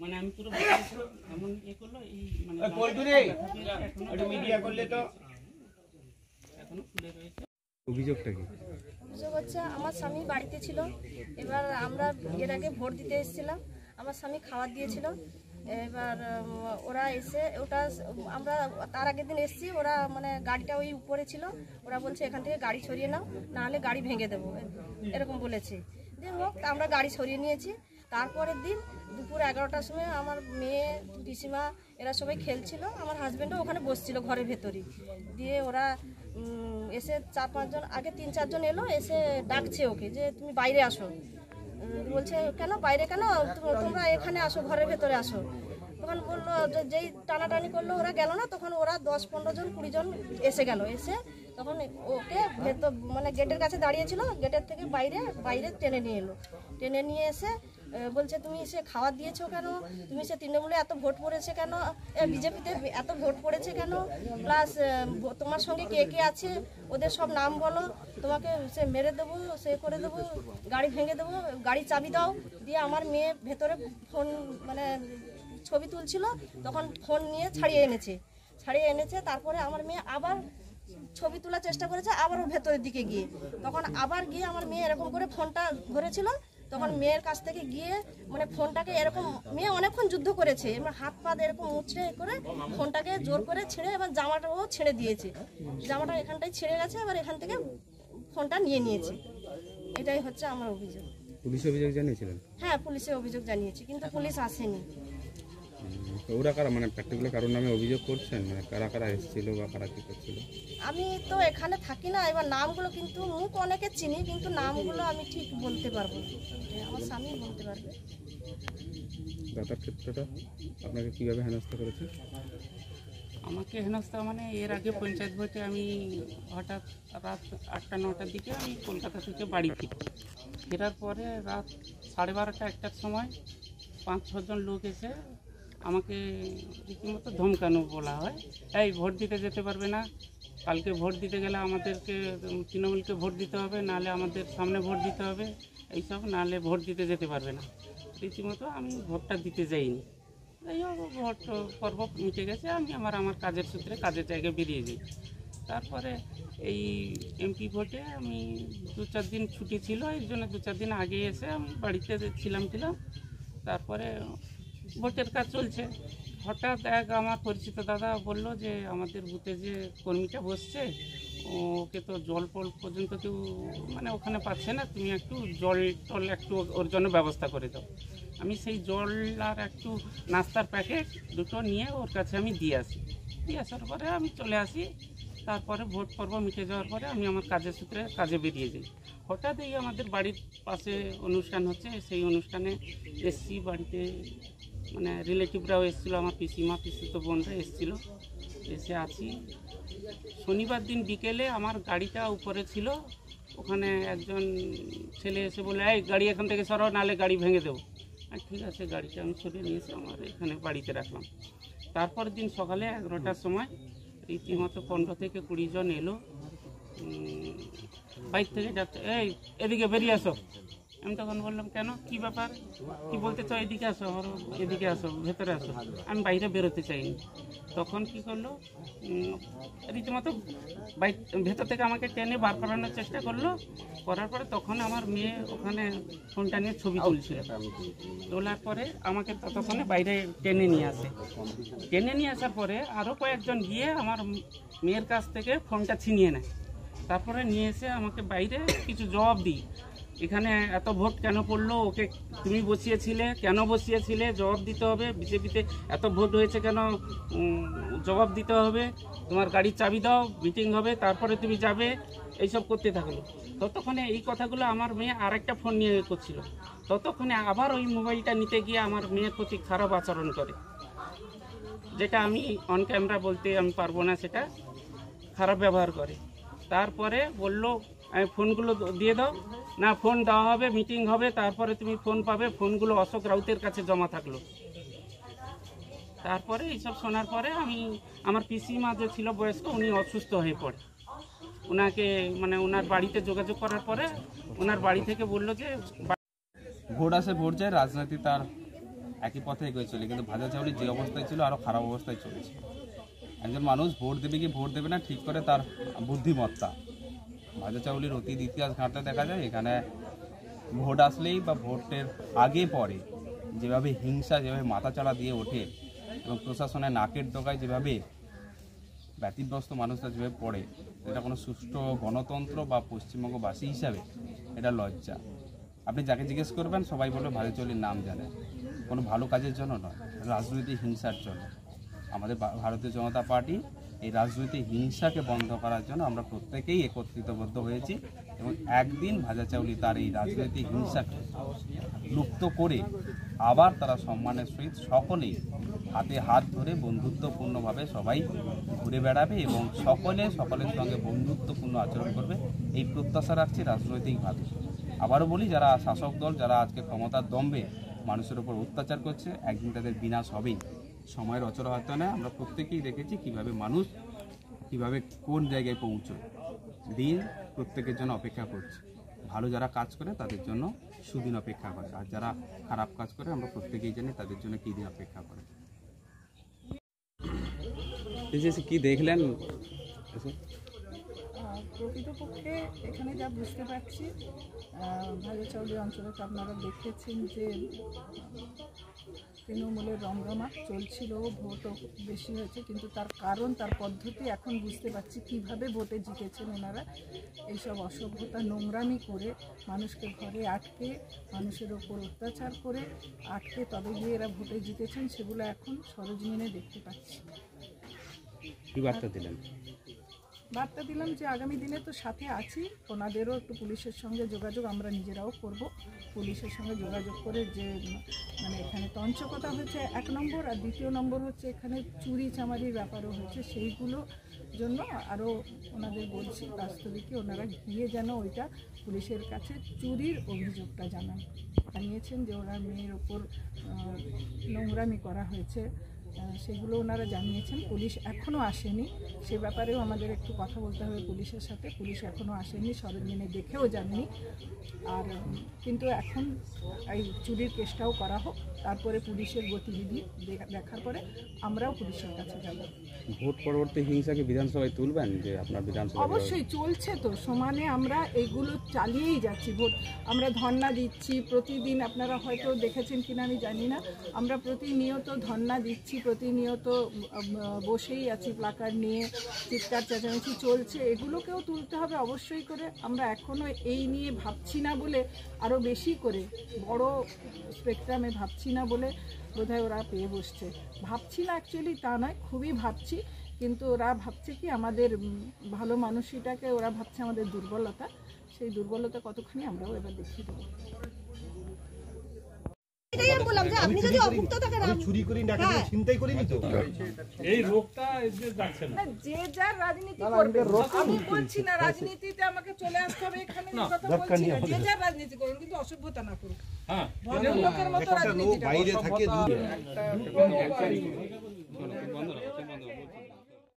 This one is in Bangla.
মানে আমি পুরো এমন করলো এই মানে মিডিয়া করলে তো এখনো খুলে রয়েছে। অভিযোগটা কি? অভিযোগ হচ্ছে আমার স্বামী বাড়িতে ছিল, এবার আমরা এর আগে ভোট দিতে এসেছিলাম, আমার স্বামী খাবার দিয়েছিল, এবার ওরা এসে ওটা আমরা তার আগের দিন এসেছি, ওরা মানে গাড়িটা ওই উপরে ছিল, ওরা বলছে এখান থেকে গাড়ি সরিয়ে নাও, নাহলে গাড়ি ভেঙে দেবো, এরকম বলেছে। দিয়ে হোক আমরা গাড়ি সরিয়ে নিয়েছি। তারপরের দিন দুপুর 11টার সময় আমার মেয়ে পিসিমা এরা সবাই খেলছিল, আমার হাজব্যান্ডও ওখানে বসছিল ঘরের ভেতরেই। দিয়ে ওরা এসে 4-5 জন, আগে 3-4 জন এলো, এসে ডাকছে ওকে যে তুমি বাইরে আসো। বলছে কেন বাইরে কেন, তোমরা এখানে আসো, ঘরের ভেতরে আসো। তখন বললো যেই টানাটানি করলো ওরা গেল না, তখন ওরা 10-15 জন 20 জন এসে গেল। এসে তখন ওকে ভেতর মানে গেটের কাছে দাঁড়িয়েছিল, গেটের থেকে বাইরে টেনে নিয়ে এলো। টেনে নিয়ে এসে বলছে তুমি সে খাবার দিয়েছো কেন, তুমি সে তৃণমূলে এত ভোট পড়েছে কেন, বিজেপিতে এত ভোট পড়েছে কেন, প্লাস তোমার সঙ্গে কে কে আছে ওদের সব নাম বলো, তোমাকে সে মেরে দেবো, সে করে দেবো, গাড়ি ভেঙে দেবো, গাড়ির চাবি দাও। দিয়ে আমার মেয়ে ভেতরে ফোন মানে ছবি তুলছিল, তখন ফোন নিয়ে ছাড়িয়ে এনেছে। তারপরে আমার মেয়ে আবার ছবি তোলার চেষ্টা করেছে, আবার ওর ভেতরের দিকে গিয়ে, তখন আবার গিয়ে আমার মেয়ে এরকম করে ফোনটা ধরেছিল, তখন মেয়ের কাছ থেকে গিয়ে মানে ফোনটাকে এরকম, মেয়ে অনেকক্ষণ যুদ্ধ করেছে, এবার হাত পা এরকম মুচড়ে করে ফোনটাকে জোর করে ছিঁড়ে, এবার জামাটাও ছেড়ে দিয়েছে, জামাটা এখানটায় ছিঁড়ে গেছে, এবার এখান থেকে ফোনটা নিয়েছে। এটাই হচ্ছে আমার অভিযোগ। পুলিশে অভিযোগ জানিয়েছিলেন? হ্যাঁ, পুলিশে অভিযোগ জানিয়েছি, কিন্তু পুলিশ আসেনি। ওরা কারা মানে পার্টিকুলার কারোর নামে অভিযোগ করছেন, মানে কারা কারা এসেছিল বা কারা কি করছিল? আমি তো এখানে থাকি না, এবার নামগুলো কিন্তু মুখ অনেকে চিনি, কিন্তু নামগুলো আমি ঠিক বলতে পারবো না, আমার স্বামী বলতে পারবে। দাদার ক্ষেত্রটা আপনাকে কিভাবে হেনস্থা করেছে? আমাকে হেনস্থা মানে এর আগে পঞ্চায়েত ভোটে আমি হঠাৎ রাত 8টা-9টার দিকে আমি কলকাতা থেকে বাড়ি ফেরার পরে রাত 12:30-1টার সময় 5-6 জন লোক এসে আমাকে রীতিমতো ধমকানো বলা হয়, এই ভোট দিতে যেতে পারবে না, কালকে ভোট দিতে গেলে আমাদেরকে তৃণমূলকে ভোট দিতে হবে, নাহলে আমাদের সামনে ভোট দিতে হবে, এইসব, নাহলে ভোট দিতে যেতে পারবে না। রীতিমতো আমি ভোটটা দিতে যাইনি। যাই হোক, ভোট পর্ব মিটে গেছে, আমি আমার কাজের সূত্রে কাজের জায়গায় বেরিয়ে যাই। তারপরে এই এমপি ভোটে আমি 2-4 দিন ছুটি ছিল, এর জন্য 2-4 দিন আগে এসে আমি বাড়িতে ছিলাম। তারপরে ভোটের কাজ চলছে, হঠাৎ এক আমার পরিচিত দাদা বলল যে আমাদের বুথে যে কর্মীটা বসছে ওকে তো জল পর্যন্ত কেউ মানে ওখানে পাচ্ছে না, তুমি একটু জল একটু ওর জন্য ব্যবস্থা করে দাও। আমি সেই জল আর একটু নাস্তার প্যাকেট দুটো নিয়ে ওর কাছে আমি দিয়ে আসার পরে আমি চলে আসি। তারপরে ভোট পর্ব মিটে যাওয়ার পরে আমি আমার কাজের সূত্রে কাজে বেরিয়ে যাই। হঠাৎ এই আমাদের বাড়ির পাশে অনুষ্ঠান হচ্ছে, সেই অনুষ্ঠানে এসছি, বাড়িতে মানে রিলেটিভরাও এসেছিলো, আমার পিসিমা পিসিতো বোনরা এসেছিলো, এসে আছি। শনিবার দিন বিকেলে আমার গাড়িটা উপরে ছিল, ওখানে একজন ছেলে এসে বলে এই গাড়ি এখান থেকে সরাও, নাহলে গাড়ি ভেঙে দেবো। আর ঠিক আছে, গাড়িটা আমি সরিয়ে নিয়েছি, আমার এখানে বাড়িতে রাখলাম। তারপরের দিন সকালে 11টার সময় রীতিমতো 15 থেকে 20 জন এলো বাইক থেকে, ডাকতে এই এদিকে বেরিয়ে আসো। আমি তখন বললাম কেন, কি ব্যাপার, কি বলতে চাও, এদিকে আসো, এদিকে আসো, ভেতরে আসো। আমি বাইরে বেরোতে চাইনি। তখন কি করলো, রীতিমতো বাইক ভেতর থেকে আমাকে টেনে বার করানোর চেষ্টা করলো। করার পরে তখন আমার মেয়ে ওখানে ফোনটা নিয়ে ছবি তুলছিল, তোলার পরে আমাকে ততক্ষণে বাইরে টেনে নিয়ে আসার পরে আরও কয়েকজন গিয়ে আমার মেয়ের কাছ থেকে ফোনটা ছিনিয়ে নেয়। তারপরে নিয়ে এসে আমাকে বাইরে কিছু জবাব দিই, এখানে এত ভোট কেন পড়লো, ওকে তুমি বসিয়েছিলে, কেন বসিয়েছিলে, জবাব দিতে হবে, বিজেপিতে এত ভোট হয়েছে কেন, জবাব দিতে হবে, তোমার গাড়ির চাবি দাও, মিটিং হবে, তারপরে তুমি যাবে, এইসব করতে থাকলো। ততক্ষণে এই কথাগুলো আমার মেয়ে আরেকটা ফোন নিয়ে করছিল, ততক্ষণে আবার ওই মোবাইলটা নিতে গিয়ে আমার মেয়ের প্রতি খারাপ আচরণ করে, যেটা আমি অন ক্যামেরা বলতে আমি পারবো না, সেটা খারাপ ব্যবহার করে। তারপরে বললো ফোনগুলো দিয়ে দাও, না ফোন দেওয়া হবে, মিটিং হবে, তারপরে তুমি ফোন পাবে। ফোনগুলো অশোক রাউতের কাছে জমা থাকলো। তারপরে এইসব শোনার পরে আমার পিসিমা যে ছিল বয়স্ক, উনি অসুস্থ হয়ে পড়ে। ওনাকে মানে ওনার বাড়িতে যোগাযোগ করার পরে ওনার বাড়ি থেকে বললো যে ভোট আসে ভোট যায়, রাজনীতি তার একই পথে এগিয়ে চলে, কিন্তু ভাজাচাউলি যে অবস্থায় ছিল আরও খারাপ অবস্থায় চলেছে। একজন মানুষ ভোট দেবে কি ভোট দেবে না ঠিক করে তার বুদ্ধিমত্তা। ভাজাচাউলির অতীত ইতিহাস ঘাঁটতে দেখা যায় এখানে ভোট আসলেই বা ভোটের আগে পরে যেভাবে হিংসা, যেভাবে মাথাচাড়া দিয়ে ওঠে এবং প্রশাসনের নাকের ডগায় যেভাবে ব্যতিগ্রস্ত মানুষরা যেভাবে পড়ে, এটা কোনো সুষ্ঠু গণতন্ত্র বা পশ্চিমবঙ্গবাসী হিসাবে এটা লজ্জা। আপনি যাকে জিজ্ঞেস করবেন সবাই বলবে ভাজাচাউলির নাম জানে, কোনো ভালো কাজের জন্য নয়, রাজনৈতিক হিংসার জন্য। আমাদের ভারতীয় জনতা পার্টি এই রাজনৈতিক হিংসাকে বন্ধ করার জন্য আমরা প্রত্যেকেই একত্রিতবদ্ধ হয়েছি এবং একদিন ভাজাচাউলি তার এই রাজনৈতিক হিংসাকে লুপ্ত করে আবার তারা সম্মানের সহিত সকলেই হাতে হাত ধরে বন্ধুত্বপূর্ণভাবে সবাই ঘুরে বেড়াবে এবং সকলের সঙ্গে বন্ধুত্বপূর্ণ আচরণ করবে, এই প্রত্যাশা রাখছি রাজনৈতিকভাবে। আবারও বলি, যারা শাসক দল, যারা আজকে ক্ষমতার দম্ভে মানুষের উপর অত্যাচার করছে, একদিন তাদের বিনাশ হবেই। সময়ের অচল হয়তো না, আমরা প্রত্যেকেই দেখেছি কিভাবে মানুষ কিভাবে কোন জায়গায় পৌঁছয়। দিন প্রত্যেকের জন্য অপেক্ষা করছে। ভালো যারা কাজ করে তাদের জন্য সুদিন অপেক্ষা করে, আর যারা খারাপ কাজ করে আমরা প্রত্যেকেই জানি তাদের জন্য কী দিন অপেক্ষা করে। কি দেখলেন? প্রকৃতপক্ষে এখানে যা বুঝতে পারছি, ভাজাচাউলি অঞ্চলে তো আপনারা দেখেছেন যে তৃণমূলের রমরমা চলছিল, ভোটও বেশি হয়েছে, কিন্তু তার কারণ, তার পদ্ধতি এখন বুঝতে পারছি কীভাবে ভোটে জিতেছেন এনারা। এইসব অসভ্যতা, নোংরামি করে মানুষকে ঘরে আটকে, মানুষের ওপর অত্যাচার করে আটকে তবে গিয়ে এরা ভোটে জিতেছেন, সেগুলো এখন সরেজমিনে দেখতে পাচ্ছি। কী বার্তা দিলেন? বার্তা দিলাম যে আগামী দিনে তো সাথে আছি, ওনাদেরও একটু পুলিশের সঙ্গে যোগাযোগ আমরা নিজেরাও করব। পুলিশের সঙ্গে যোগাযোগ করে যে মানে এখানে তঞ্চকতা হয়েছে 1 নম্বর, আর 2 নম্বর হচ্ছে এখানে চুরি চামারির ব্যাপারও হয়েছে, সেইগুলো জন্য আরও ওনাদের বলছি বাস্তবিকে ওনারা গিয়ে যেন ওইটা পুলিশের কাছে চুরির অভিযোগটা জানিয়েছেন যে ওনার মেয়ের ওপর নোংরামি করা হয়েছে, সেগুলো ওনারা জানিয়েছেন। পুলিশ এখনও আসেনি, সে ব্যাপারেও আমাদের একটু কথা বলতে হবে পুলিশের সাথে। পুলিশ এখনও আসেনি, সরেজমিনে দেখেও যাননি। আর কিন্তু এখন এই চুরির কেসটাও করা হোক, তারপরে পুলিশের গতিবিধি দেখার পরে আমরাও পুলিশের কাছে যাব। ভোট পরবর্তী হিংসাকে বিধানসভায় তুলবেন? যে আপনার বিধানসভা অবশ্যই চলছে তো, সমানে আমরা এগুলো চালিয়েই যাচ্ছি। ভোট আমরা ধর্ণা দিচ্ছি প্রতিদিন, আপনারা হয়তো দেখেছেন কিনা আমি জানি না, আমরা প্রতিনিয়ত ধর্ণা দিচ্ছি, প্রতিনিয়ত বসেই আছি প্লাকার্ড নিয়ে, চিৎকার চেঁচামেচি চলছে। এগুলোকেও তুলতে হবে অবশ্যই করে। আমরা এখনও এই নিয়ে ভাবছি না বলে, আরও বেশি করে বড় স্পেকট্রামে ভাবছি না বলে বোধহয় ওরা পেয়ে বসছে। ভাবছি না অ্যাকচুয়ালি তা নয়, খুবই ভাবছি, কিন্তু ওরা ভাবছে কি আমাদের ভালো মানুষটাকে, ওরা ভাবছে আমাদের দুর্বলতা। সেই দুর্বলতা কতখানি আমরাও এবার দেখিয়ে দেবো। আপনি যদি অভুক্ত থাকেন, চুরি করি না কেন, চিন্তাই করিনি তো এই রোগটা যাচ্ছে না। যে যার রাজনীতি করবে, আমি বলছি না রাজনীতিতে আমাকে চলে আসতে হবে, এখানে কথা বলছি না। যে যার রাজনীতি করুন, কিন্তু অসভ্যতা না করুন। হ্যাঁ, ভদ্রলোকের মতো রাজনীতি বাইরে থাকে